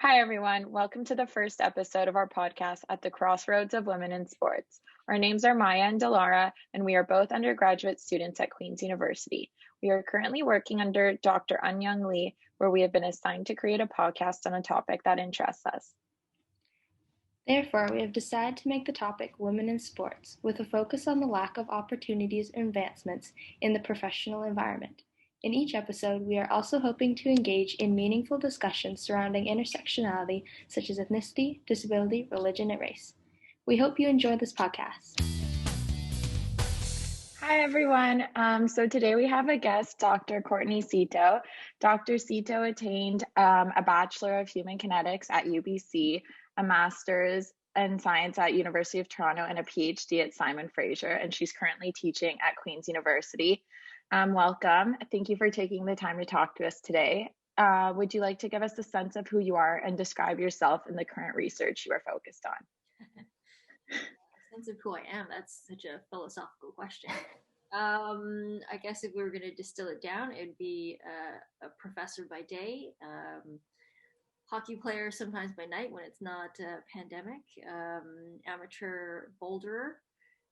Hi, everyone. Welcome to the first episode of our podcast at the Crossroads of Women in Sports. Our names are Maya and Delara, and we are both undergraduate students at Queen's University. We are currently working under Dr. Unyoung Lee, where we have been assigned to create a podcast on a topic that interests us. Therefore, we have decided to make the topic Women in Sports, with a focus on the lack of opportunities or advancements in the professional environment. In each episode, we are also hoping to engage in meaningful discussions surrounding intersectionality, such as ethnicity, disability, religion, and race. We hope you enjoy this podcast. Hi, everyone. So today we have a guest, Dr. Courtney Szto. Dr. Szto attained a Bachelor of Human Kinetics at UBC, a Master's in Science at University of Toronto, and a PhD at Simon Fraser, and she's currently teaching at Queen's University. Welcome. Thank you for taking the time to talk to us today. Would you like to give us a sense of who you are and describe yourself and the current research you are focused on? Sense of who I am, that's such a philosophical question. I guess if we were going to distill it down, it'd be a professor by day, hockey player sometimes by night when it's not a pandemic, amateur boulderer,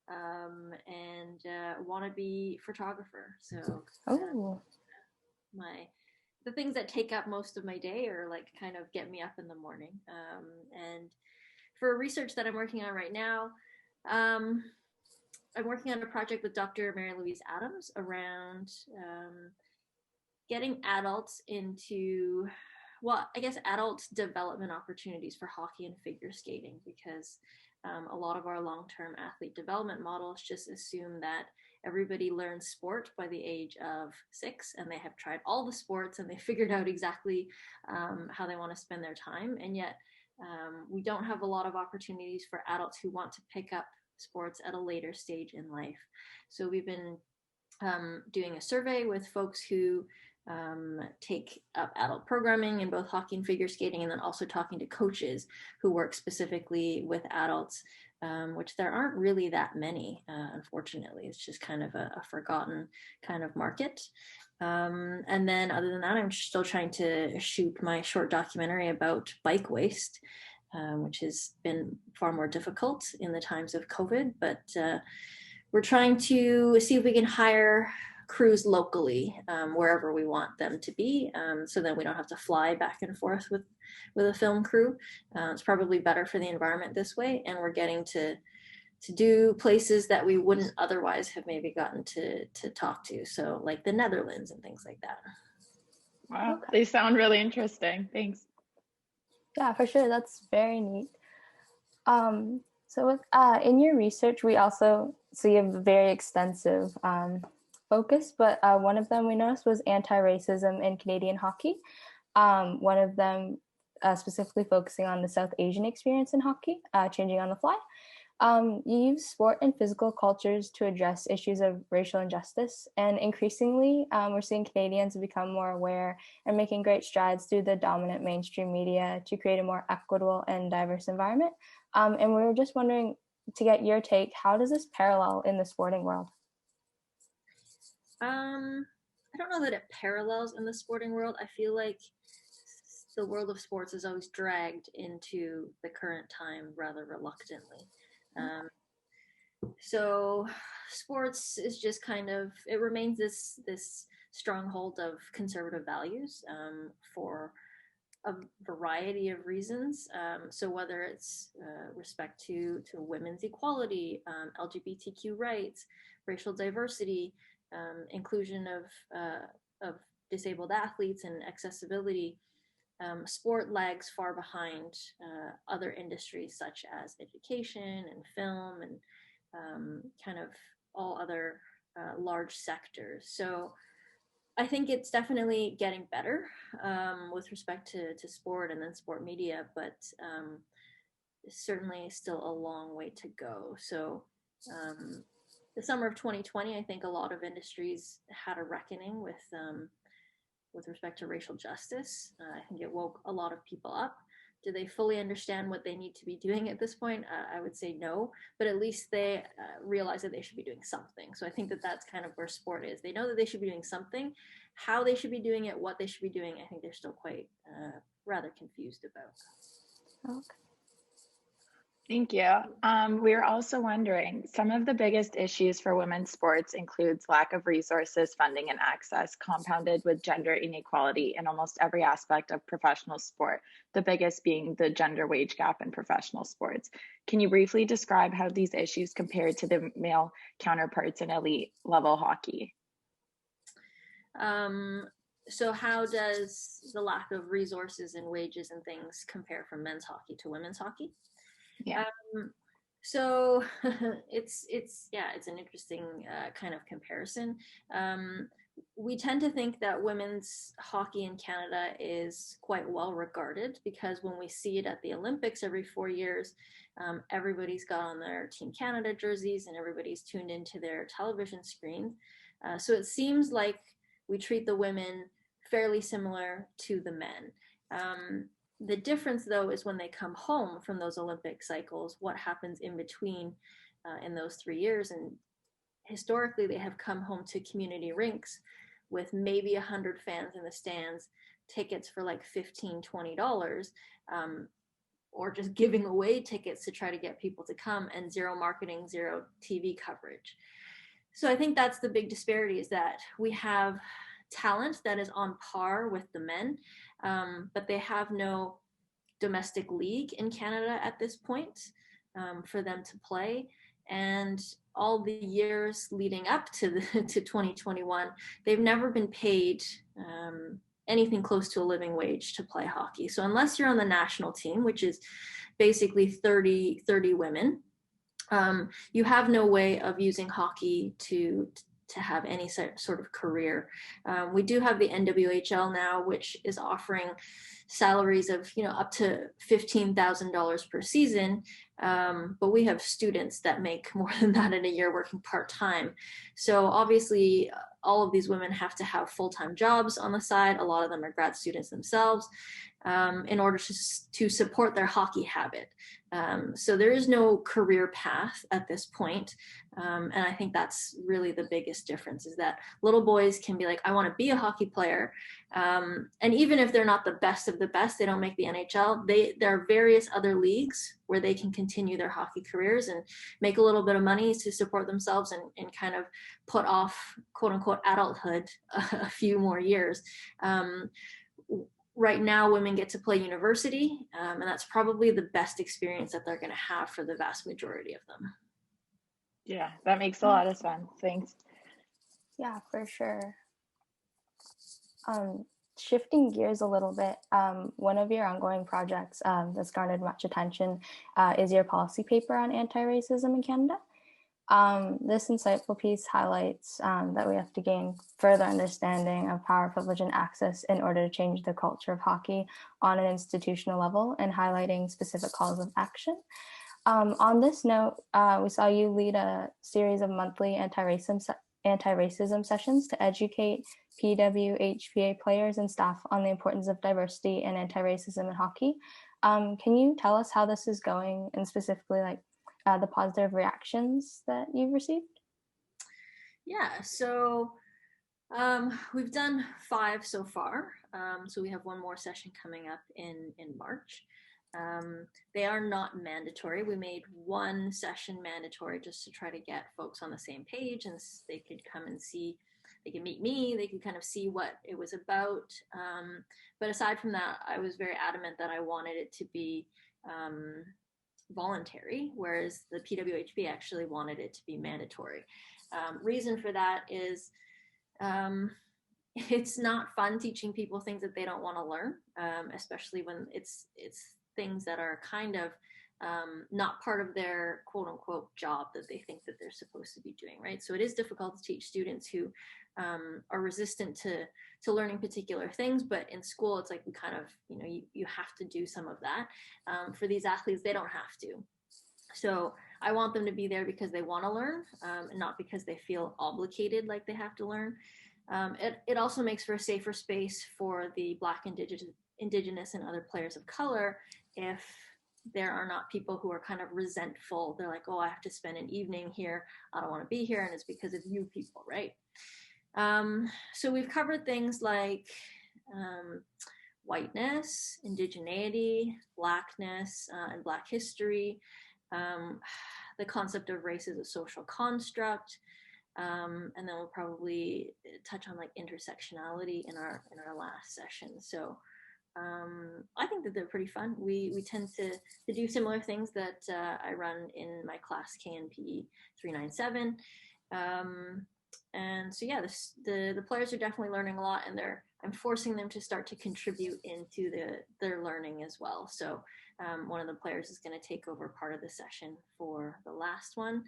and wannabe photographer. So the things that take up most of my day are like kind of get me up in the morning. And for research that I'm working on right now, I'm working on a project with Dr. Mary Louise Adams around getting adults into, adult development opportunities for hockey and figure skating, because a lot of our long-term athlete development models just assume that everybody learns sport by the age of 6 and they have tried all the sports and they figured out exactly how they want to spend their time. And yet we don't have a lot of opportunities for adults who want to pick up sports at a later stage in life. So we've been doing a survey with folks who take up adult programming in both hockey and figure skating, and then also talking to coaches who work specifically with adults, which there aren't really that many, unfortunately. It's just kind of a forgotten kind of market. And then other than that, I'm still trying to shoot my short documentary about bike waste, which has been far more difficult in the times of COVID, but we're trying to see if we can hire crews locally wherever we want them to be, so that we don't have to fly back and forth with a film crew. It's probably better for the environment this way, and we're getting to do places that we wouldn't otherwise have maybe gotten to talk to, so like the Netherlands and things like that. Wow, okay. They sound really interesting. Thanks. Yeah, for sure. That's very neat. So with, in your research, we also see a very extensive focus, but one of them we noticed was anti-racism in Canadian hockey. One of them specifically focusing on the South Asian experience in hockey, changing on the fly. You use sport and physical cultures to address issues of racial injustice, and increasingly we're seeing Canadians become more aware and making great strides through the dominant mainstream media to create a more equitable and diverse environment. And we were just wondering, to get your take, how does this parallel in the sporting world? I don't know that it parallels in the sporting world. I feel like the world of sports is always dragged into the current time rather reluctantly. So sports is just kind of, it remains this stronghold of conservative values for a variety of reasons. So whether it's respect to women's equality, LGBTQ rights, racial diversity, inclusion of disabled athletes, and accessibility, sport lags far behind other industries such as education and film and kind of all other large sectors. So I think it's definitely getting better with respect to sport and then sport media, but certainly still a long way to go. So the summer of 2020, I think a lot of industries had a reckoning with respect to racial justice. I think it woke a lot of people up. Do they fully understand what they need to be doing at this point? I would say no, but at least they realize that they should be doing something. So I think that that's kind of where sport is. They know that they should be doing something. How they should be doing it, what they should be doing, I think they're still quite rather confused about. Okay. Thank you. We're also wondering, some of the biggest issues for women's sports includes lack of resources, funding, and access, compounded with gender inequality in almost every aspect of professional sport, the biggest being the gender wage gap in professional sports. Can you briefly describe how these issues compare to the male counterparts in elite level hockey? So how does the lack of resources and wages and things compare from men's hockey to women's hockey? Yeah. So it's an interesting kind of comparison. We tend to think that women's hockey in Canada is quite well regarded because when we see it at the Olympics every 4 years, everybody's got on their Team Canada jerseys and everybody's tuned into their television screens. So it seems like we treat the women fairly similar to the men. The difference, though, is when they come home from those Olympic cycles, what happens in between in those 3 years. And historically, they have come home to community rinks with maybe 100 fans in the stands, tickets for like $15, $20, or just giving away tickets to try to get people to come, and zero marketing, zero TV coverage. So I think that's the big disparity, is that we have talent that is on par with the men, but they have no domestic league in Canada at this point for them to play. And all the years leading up to 2021, they've never been paid anything close to a living wage to play hockey. So unless you're on the national team, which is basically 30 women, you have no way of using hockey to have any sort of career. We do have the NWHL now, which is offering salaries of up to $15,000 per season, but we have students that make more than that in a year working part-time. So obviously all of these women have to have full-time jobs on the side. A lot of them are grad students themselves, in order to support their hockey habit. So there is no career path at this point. And I think that's really the biggest difference, is that little boys can be like, I want to be a hockey player. And even if they're not the best of the best, they don't make the NHL, there are various other leagues where they can continue their hockey careers and make a little bit of money to support themselves and kind of put off, quote unquote, adulthood a few more years. Right now, women get to play university, and that's probably the best experience that they're going to have for the vast majority of them. Yeah, that makes a lot of sense. Thanks. Yeah, for sure. Shifting gears a little bit, one of your ongoing projects that's garnered much attention is your policy paper on anti-racism in Canada. This insightful piece highlights that we have to gain further understanding of power, privilege, and access in order to change the culture of hockey on an institutional level, and highlighting specific calls of action. On this note, we saw you lead a series of monthly anti-racism sessions to educate PWHPA players and staff on the importance of diversity and anti-racism in hockey. Can you tell us how this is going, and specifically the positive reactions that you've received? Yeah, so we've done 5 so far. So we have one more session coming up in March. They are not mandatory. We made one session mandatory just to try to get folks on the same page, and they could come and see, they could meet me, they could kind of see what it was about. But aside from that, I was very adamant that I wanted it to be voluntary, whereas the PWHP actually wanted it to be mandatory. Reason for that is it's not fun teaching people things that they don't want to learn, especially when it's things that are kind of not part of their quote unquote job that they think that they're supposed to be doing, right? So it is difficult to teach students who are resistant to learning particular things, but in school it's like we kind of, you have to do some of that. For these athletes, they don't have to. So I want them to be there because they want to learn, and not because they feel obligated like they have to learn. It also makes for a safer space for the Black, Indigenous, and other players of color if there are not people who are kind of resentful. They're like, oh, I have to spend an evening here, I don't want to be here, and it's because of you people, right? So we've covered things like whiteness, indigeneity, blackness, and Black history. The concept of race as a social construct, and then we'll probably touch on like intersectionality in our last session. So I think that they're pretty fun. We tend to do similar things that I run in my class KNPE 397. And so yeah, the players are definitely learning a lot, and I'm forcing them to start to contribute into their learning as well. So one of the players is going to take over part of the session for the last one.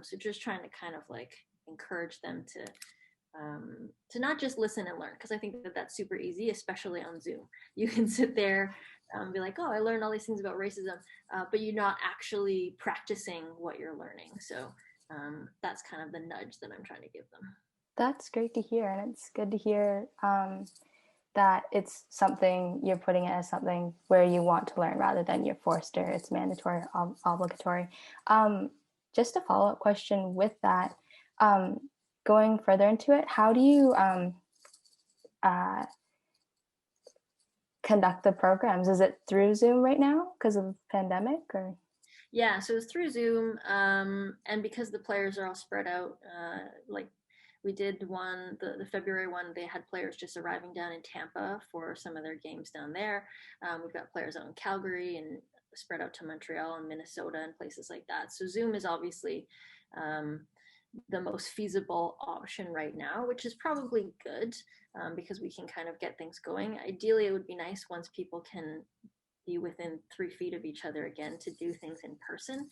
So just trying to kind of like encourage them to not just listen and learn, because I think that that's super easy, especially on Zoom. You can sit there be like, oh, I learned all these things about racism, but you're not actually practicing what you're learning. So that's kind of the nudge that I'm trying to give them. That's great to hear, and it's good to hear that it's something you're putting it as something where you want to learn rather than you're forced or it's mandatory or obligatory. Just a follow-up question with that, going further into it, how do you conduct the programs? Is it through Zoom right now because of the pandemic, or? Yeah, so it's through Zoom, and because the players are all spread out, like we did one, the February one, they had players just arriving down in Tampa for some of their games down there. We've got players out in Calgary and spread out to Montreal and Minnesota and places like that. So Zoom is obviously the most feasible option right now, which is probably good because we can kind of get things going. Ideally, it would be nice once people can be within 3 feet of each other again to do things in person.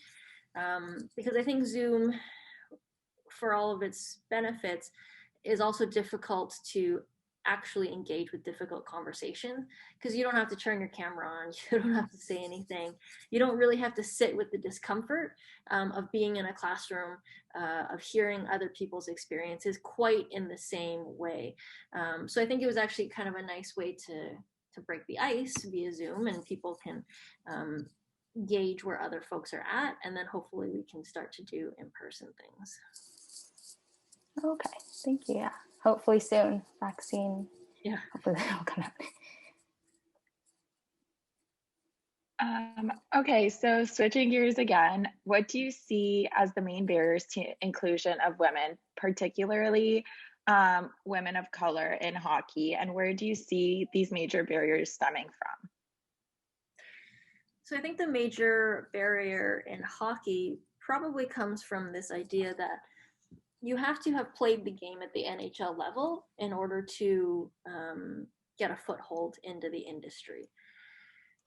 Because I think Zoom, for all of its benefits, is also difficult to actually engage with difficult conversation, because you don't have to turn your camera on, you don't have to say anything, you don't really have to sit with the discomfort of being in a classroom, of hearing other people's experiences quite in the same way. So I think it was actually kind of a nice way to break the ice via Zoom, and people can gauge where other folks are at, and then hopefully we can start to do in-person things. Okay, thank you. Yeah, hopefully soon. Vaccine. Yeah. Hopefully that'll come out. Okay, so switching gears again, what do you see as the main barriers to inclusion of women, particularly women of color in hockey, and where do you see these major barriers stemming from? So I think the major barrier in hockey probably comes from this idea that you have to have played the game at the NHL level in order to get a foothold into the industry.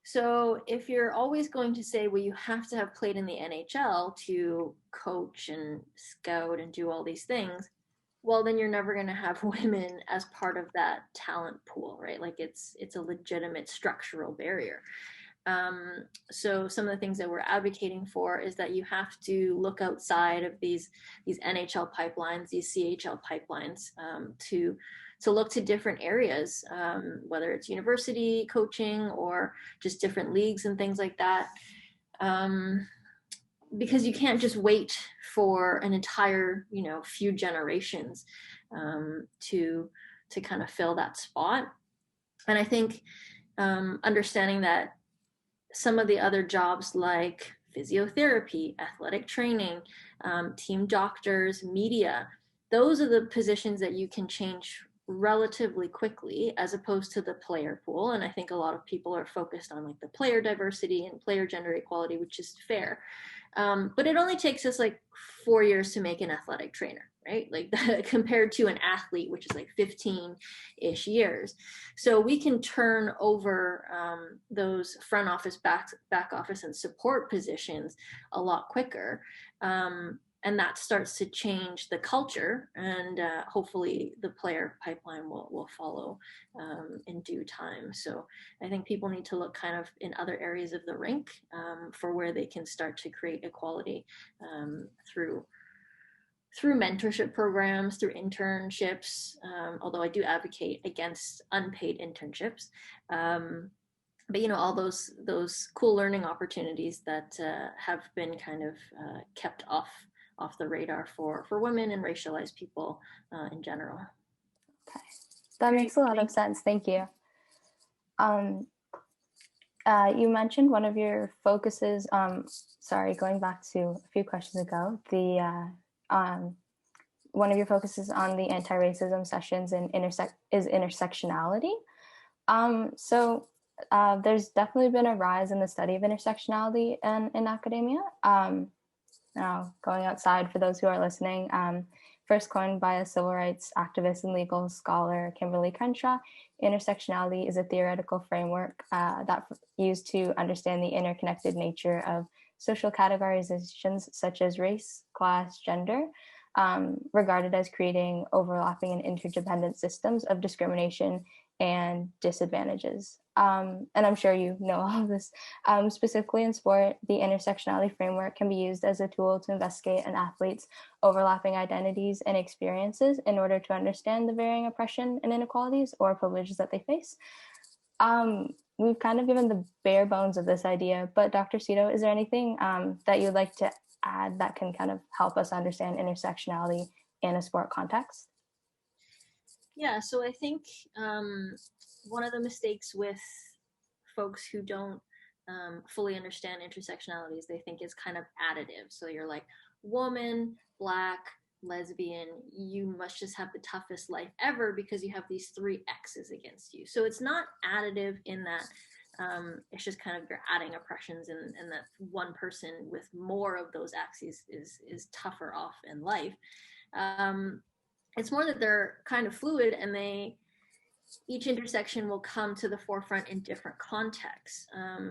So if you're always going to say, well, you have to have played in the NHL to coach and scout and do all these things, well, then you're never going to have women as part of that talent pool, right? Like it's a legitimate structural barrier. So some of the things that we're advocating for is that you have to look outside of these NHL pipelines, these CHL pipelines, to look to different areas, whether it's university coaching or just different leagues and things like that. Because you can't just wait for an entire, few generations to kind of fill that spot. And I think understanding that some of the other jobs like physiotherapy, athletic training, team doctors, media, those are the positions that you can change relatively quickly as opposed to the player pool. And I think a lot of people are focused on like the player diversity and player gender equality, which is fair. But it only takes us like 4 years to make an athletic trainer, right? Like compared to an athlete, which is like 15-ish years. So we can turn over those front office, back office and support positions a lot quicker. And that starts to change the culture, and hopefully the player pipeline will follow in due time. So I think people need to look kind of in other areas of the rink for where they can start to create equality through mentorship programs, through internships, although I do advocate against unpaid internships. But all those cool learning opportunities that have been kind of kept off the radar for women and racialized people in general. Okay, that makes a lot of sense. Thank you. Um, you mentioned one of your focuses, going back to a few questions ago, one of your focuses on the anti-racism sessions is intersectionality. There's definitely been a rise in the study of intersectionality in academia. Now, going outside for those who are listening, first coined by a civil rights activist and legal scholar, Kimberly Crenshaw, intersectionality is a theoretical framework that used to understand the interconnected nature of social categorizations such as race, class, gender, regarded as creating overlapping and interdependent systems of discrimination and disadvantages. And I'm sure you know all of this. Specifically in sport, the intersectionality framework can be used as a tool to investigate an athlete's overlapping identities and experiences in order to understand the varying oppression and inequalities or privileges that they face. We've kind of given the bare bones of this idea, but Dr. Szto, is there anything that you'd like to add that can kind of help us understand intersectionality in a sport context? Yeah, so I think one of the mistakes with folks who don't fully understand intersectionality is they think it's kind of additive. So you're like, woman, Black, lesbian, you must just have the toughest life ever because you have these 3 X's against you. So it's not additive in that it's just kind of you're adding oppressions, and that one person with more of those axes is tougher off in life. It's more that they're kind of fluid, and each intersection will come to the forefront in different contexts.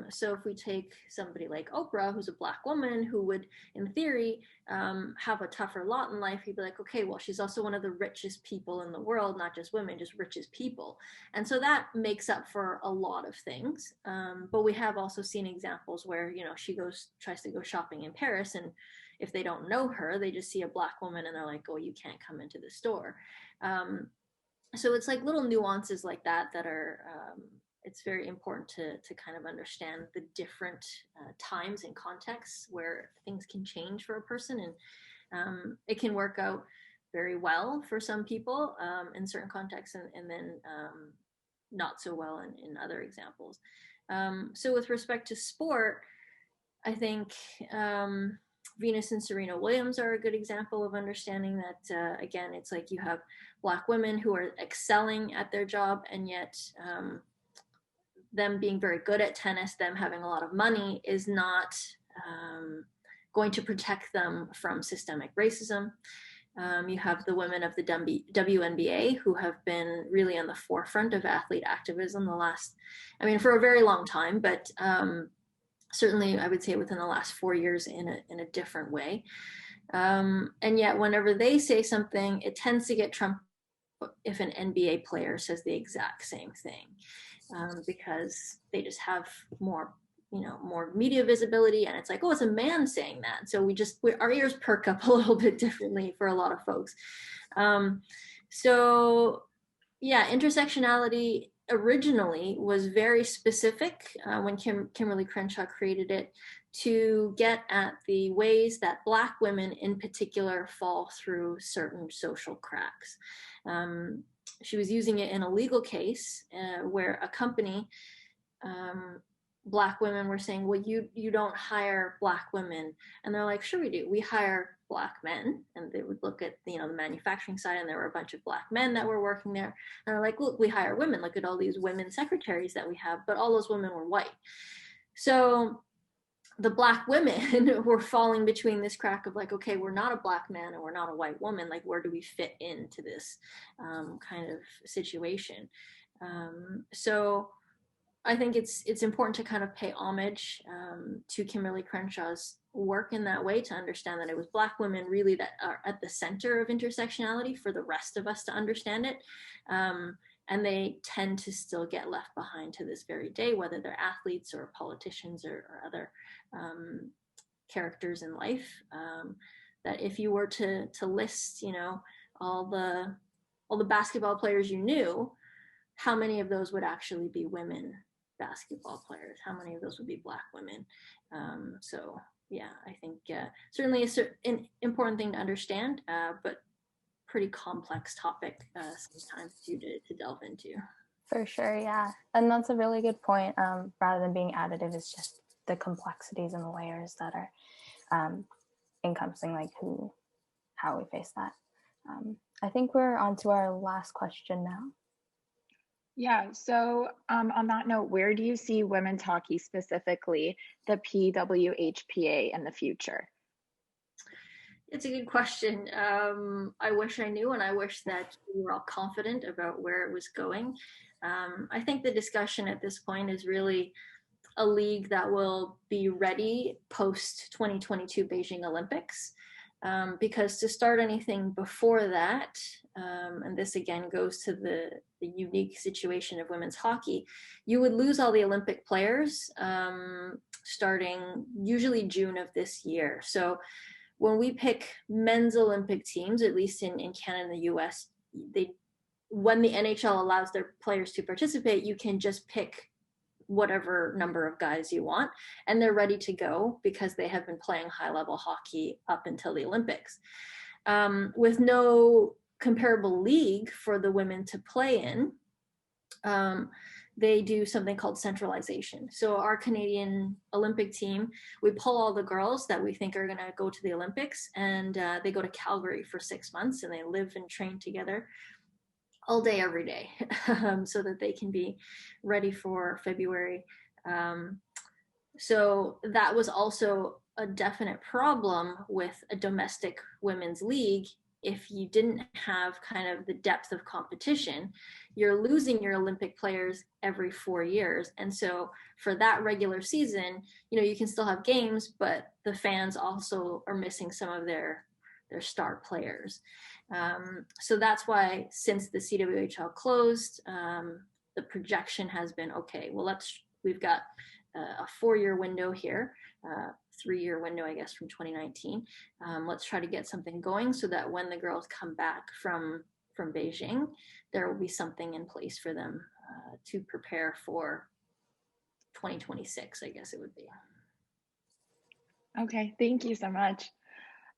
So if we take somebody like Oprah, who's a Black woman, who would, in theory, have a tougher lot in life, you'd be like, okay, well, she's also one of the richest people in the world, not just women, just richest people. And so that makes up for a lot of things. But we have also seen examples where, she tries to go shopping in Paris, and if they don't know her, they just see a Black woman and they're like, oh, you can't come into the store. So it's like little nuances like that are, it's very important to kind of understand the different times and contexts where things can change for a person. And it can work out very well for some people in certain contexts, and then not so well in other examples. So with respect to sport, I think Venus and Serena Williams are a good example of understanding that, again, it's like you have Black women who are excelling at their job, and yet them being very good at tennis, them having a lot of money, is not going to protect them from systemic racism. You have the women of the WNBA who have been really on the forefront of athlete activism for a very long time, but certainly I would say within the last 4 years in a different way. And yet whenever they say something, it tends to get trumped if an NBA player says the exact same thing, because they just have more media visibility, and it's like, oh, it's a man saying that. So our ears perk up a little bit differently for a lot of folks. So yeah, intersectionality originally was very specific when Kimberly Crenshaw created it, to get at the ways that Black women in particular fall through certain social cracks. She was using it in a legal case where a company, Black women were saying, well, you don't hire Black women. And they're like, sure we do. We hire Black men. And they would look at the manufacturing side, and there were a bunch of Black men that were working there. And they're like, look, we hire women. Look at all these women secretaries that we have. But all those women were white. So the Black women were falling between this crack of like, okay, we're not a Black man and we're not a white woman. Like, where do we fit into this kind of situation? So I think it's important to kind of pay homage to Kimberly Crenshaw's work in that way, to understand that it was Black women really that are at the center of intersectionality for the rest of us to understand it. And they tend to still get left behind to this very day, whether they're athletes or politicians or other characters in life. That if you were to list, all the basketball players you knew, how many of those would actually be women basketball players? How many of those would be Black women? So yeah, I think certainly an important thing to understand, but pretty complex topic sometimes to delve into. For sure, yeah. And that's a really good point. Rather than being additive, it's just the complexities and the layers that are encompassing like how we face that. I think we're on to our last question now. Yeah, so on that note, where do you see women's hockey, specifically the PWHPA, in the future? It's a good question. I wish I knew, and I wish that we were all confident about where it was going. I think the discussion at this point is really a league that will be ready post 2022 Beijing Olympics. Because to start anything before that, and this again goes to the unique situation of women's hockey, you would lose all the Olympic players starting usually June of this year. So when we pick men's Olympic teams, at least in Canada and the US, when the NHL allows their players to participate, you can just pick whatever number of guys you want, and they're ready to go because they have been playing high-level hockey up until the Olympics. With no comparable league for the women to play in, they do something called centralization. So our Canadian Olympic team, we pull all the girls that we think are going to go to the Olympics, and they go to Calgary for 6 months, and they live and train together all day, every day, so that they can be ready for February. So that was also a definite problem with a domestic women's league. If you didn't have kind of the depth of competition, you're losing your Olympic players every 4 years. And so for that regular season, you can still have games, but the fans also are missing some of their star players. So that's why since the CWHL closed, the projection has been, okay, well, we've got a 4-year window here, 3-year window, I guess, from 2019. Let's try to get something going so that when the girls come back from Beijing, there will be something in place for them to prepare for 2026, I guess it would be. Okay, thank you so much.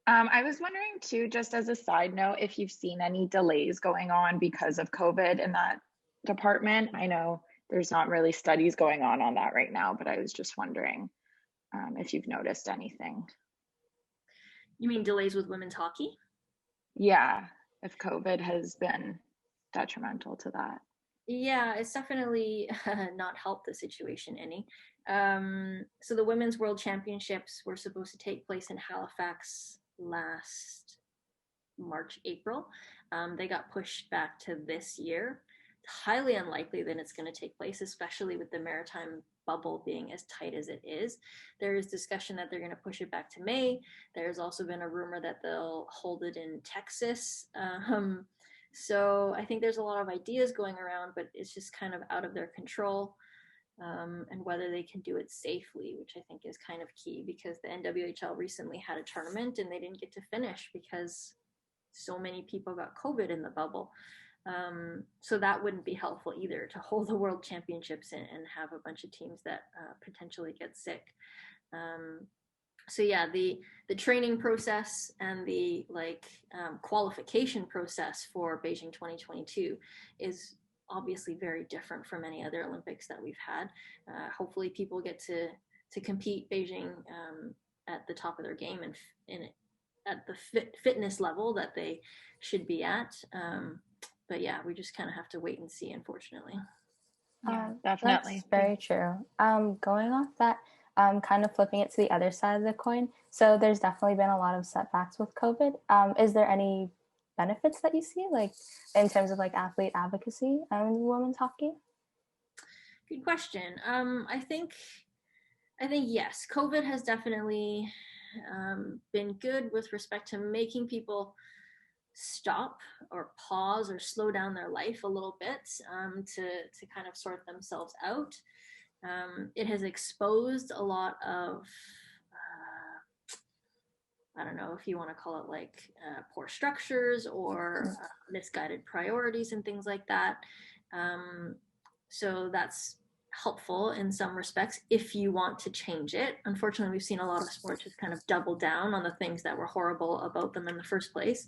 I was wondering too, just as a side note, if you've seen any delays going on because of COVID in that department. I know there's not really studies going on that right now, but I was just wondering if you've noticed anything. You mean delays with women's hockey? Yeah, if COVID has been detrimental to that. Yeah, it's definitely not helped the situation any. So the Women's World Championships were supposed to take place in Halifax last March, April. They got pushed back to this year. It's highly unlikely that it's going to take place, especially with the maritime bubble being as tight as it is. There is discussion that they're going to push it back to May. There's also been a rumor that they'll hold it in Texas. So I think there's a lot of ideas going around, but it's just kind of out of their control. And whether they can do it safely, which I think is kind of key, because the NWHL recently had a tournament and they didn't get to finish because so many people got COVID in the bubble. So that wouldn't be helpful either, to hold the World Championships and have a bunch of teams that potentially get sick. So yeah, the training process and the qualification process for Beijing 2022 is obviously very different from any other Olympics that we've had. Hopefully people get to compete Beijing at the top of their game and at the fitness level that they should be at. But yeah, we just kind of have to wait and see, unfortunately. Yeah, definitely. That's very true. Going off that, kind of flipping it to the other side of the coin. So there's definitely been a lot of setbacks with COVID. Is there any benefits that you see, like in terms of like athlete advocacy in women's hockey? Good question. I think yes, COVID has definitely been good with respect to making people stop or pause or slow down their life a little bit to kind of sort themselves out. It has exposed a lot of I don't know if you want to call it poor structures or misguided priorities and things like that. So that's helpful in some respects if you want to change it. Unfortunately, we've seen a lot of sports just kind of double down on the things that were horrible about them in the first place.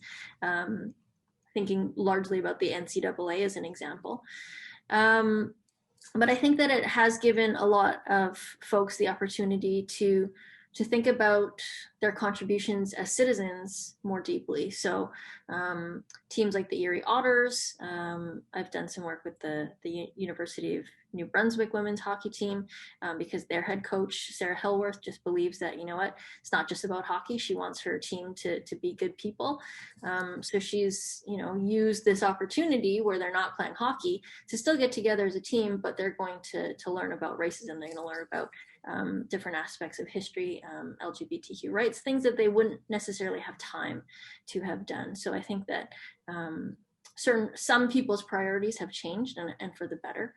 Thinking largely about the NCAA as an example. But I think that it has given a lot of folks the opportunity to think about their contributions as citizens more deeply. So teams like the Erie Otters, I've done some work with the University of New Brunswick women's hockey team because their head coach, Sarah Hillworth, just believes that, you know what, it's not just about hockey. She wants her team to be good people. So she's, you know, used this opportunity where they're not playing hockey to still get together as a team, but they're going to learn about racism. They're going to learn about different aspects of history, LGBTQ rights, things that they wouldn't necessarily have time to have done. So I think that some people's priorities have changed and for the better.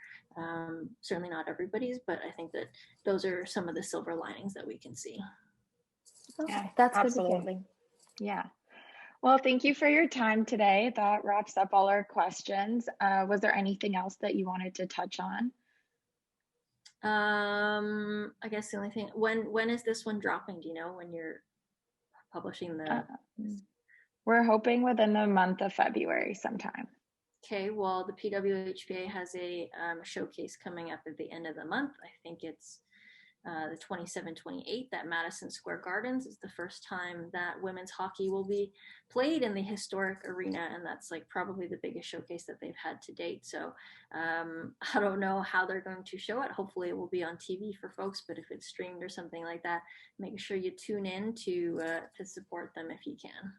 Certainly not everybody's, but I think that those are some of the silver linings that we can see. Okay, Yeah, that's absolutely. Good to Yeah. Well, thank you for your time today. That wraps up all our questions. Was there anything else that you wanted to touch on? I guess the only thing, when is this one dropping? Do you know when you're publishing the? We're hoping within the month of February sometime. Okay, well, the PWHPA has a showcase coming up at the end of the month. I think it's the 27-28th at Madison Square Gardens. Is the first time that women's hockey will be played in the historic arena, and that's like probably the biggest showcase that they've had to date. So I don't know how they're going to show it. Hopefully it will be on TV for folks, but if it's streamed or something like that, make sure you tune in to support them if you can.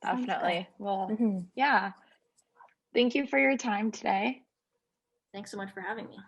Definitely. Well, yeah. Thank you for your time today. Thanks so much for having me.